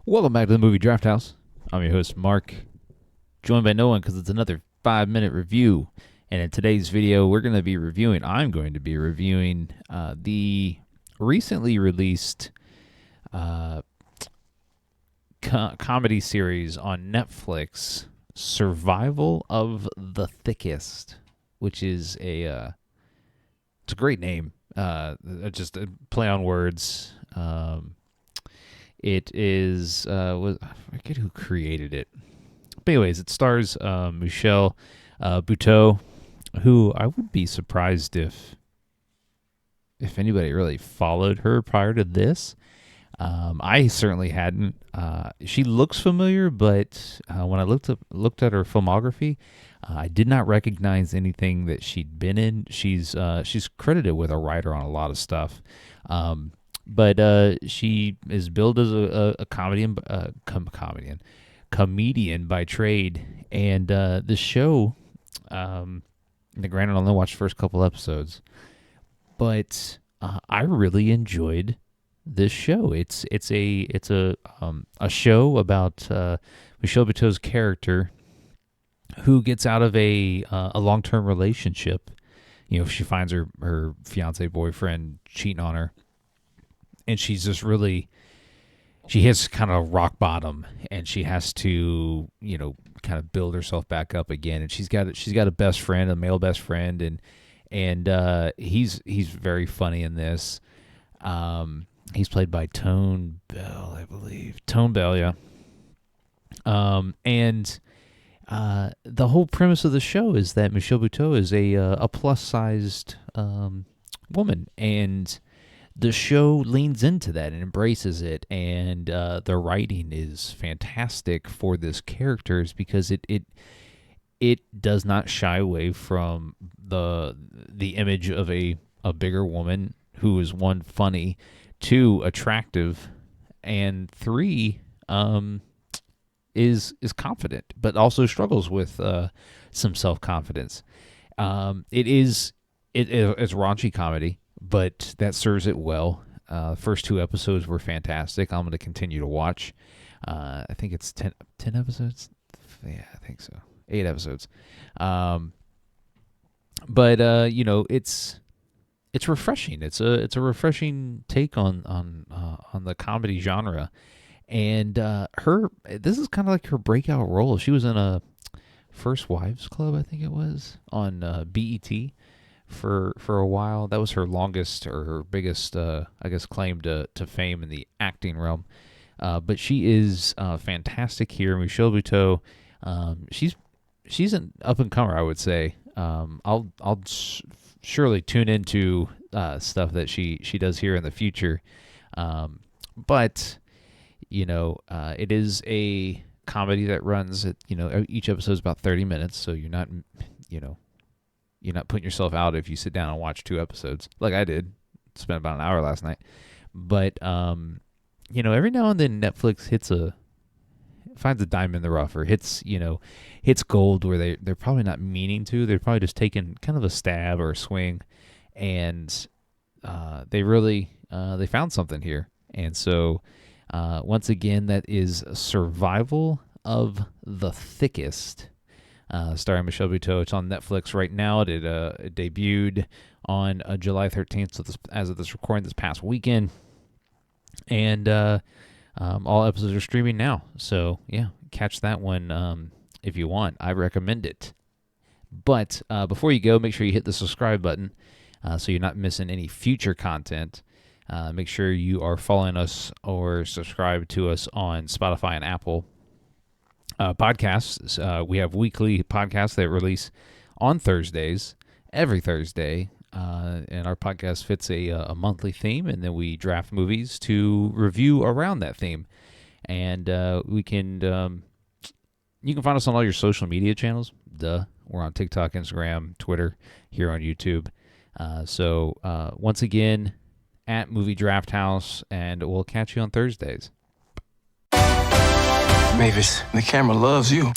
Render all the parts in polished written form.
Welcome back to the Movie Draft House. I'm your host, Mark, joined by no one because it's another 5-minute review. And in today's video, I'm going to be reviewing the recently released comedy series on Netflix, Survival of the Thickest, which is it's a great name. Just a play on words. It is, I forget who created it. But anyways, it stars Michelle Buteau, who I would be surprised if anybody really followed her prior to this. I certainly hadn't. She looks familiar, but when I looked at her filmography, I did not recognize anything that she'd been in. She's credited with a writer on a lot of stuff. But she is billed as a comedian by trade, and the show. Granted, I only watched the first couple episodes, but I really enjoyed this show. It's a show about Michelle Buteau's character who gets out of a long-term relationship. You know, she finds her fiance boyfriend cheating on her. And she's just really, she hits kind of rock bottom, and she has to, you know, kind of build herself back up again. And she's got a best friend, a male best friend, and he's very funny in this. He's played by Tone Bell, I believe. Tone Bell, yeah. And the whole premise of the show is that Michelle Buteau is a plus-sized woman, and the show leans into that and embraces it, and the writing is fantastic for this characters because it does not shy away from the image of a bigger woman who is, one, funny, two, attractive, and three, is confident, but also struggles with some self-confidence. It's raunchy comedy, but that serves it well. First 2 episodes were fantastic. I'm going to continue to watch. I think it's 10 episodes. Yeah, I think so. 8 episodes. But you know, it's refreshing. It's a refreshing take on the comedy genre. And this is kind of like her breakout role. She was in a First Wives Club, I think it was, on BET. For a while. That was her longest or her biggest, I guess, claim to fame in the acting realm. But she is fantastic here. Michelle Buteau, she's an up-and-comer, I would say. I'll surely tune into stuff that she does here in the future. But, you know, it is a comedy that runs at, you know, each episode is about 30 minutes, so you're not, you know, you're not putting yourself out if you sit down and watch 2 episodes, like I did. Spent about an hour last night. But, you know, every now and then Netflix finds a diamond in the rough, or hits gold where they're probably not meaning to. They're probably just taking kind of a stab or a swing, and they found something here. And so, once again, that is Survival of the Thickest, starring Michelle Buteau. It's on Netflix right now. It debuted on July 13th, so as of this recording, this past weekend. And all episodes are streaming now. So, yeah, catch that one if you want. I recommend it. But before you go, make sure you hit the subscribe button so you're not missing any future content. Make sure you are following us or subscribe to us on Spotify and Apple podcasts. We have weekly podcasts that release on Thursdays, every Thursday, and our podcast fits a monthly theme, and then we draft movies to review around that theme. And you can find us on all your social media channels. We're on TikTok, Instagram, Twitter, here on YouTube. So once again, at Movie Draft House, and we'll catch you on Thursdays. Mavis, the camera loves you.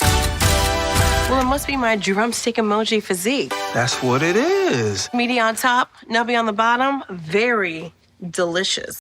Well, it must be my drumstick emoji physique. That's what it is. Meaty on top, nubby on the bottom. Very delicious.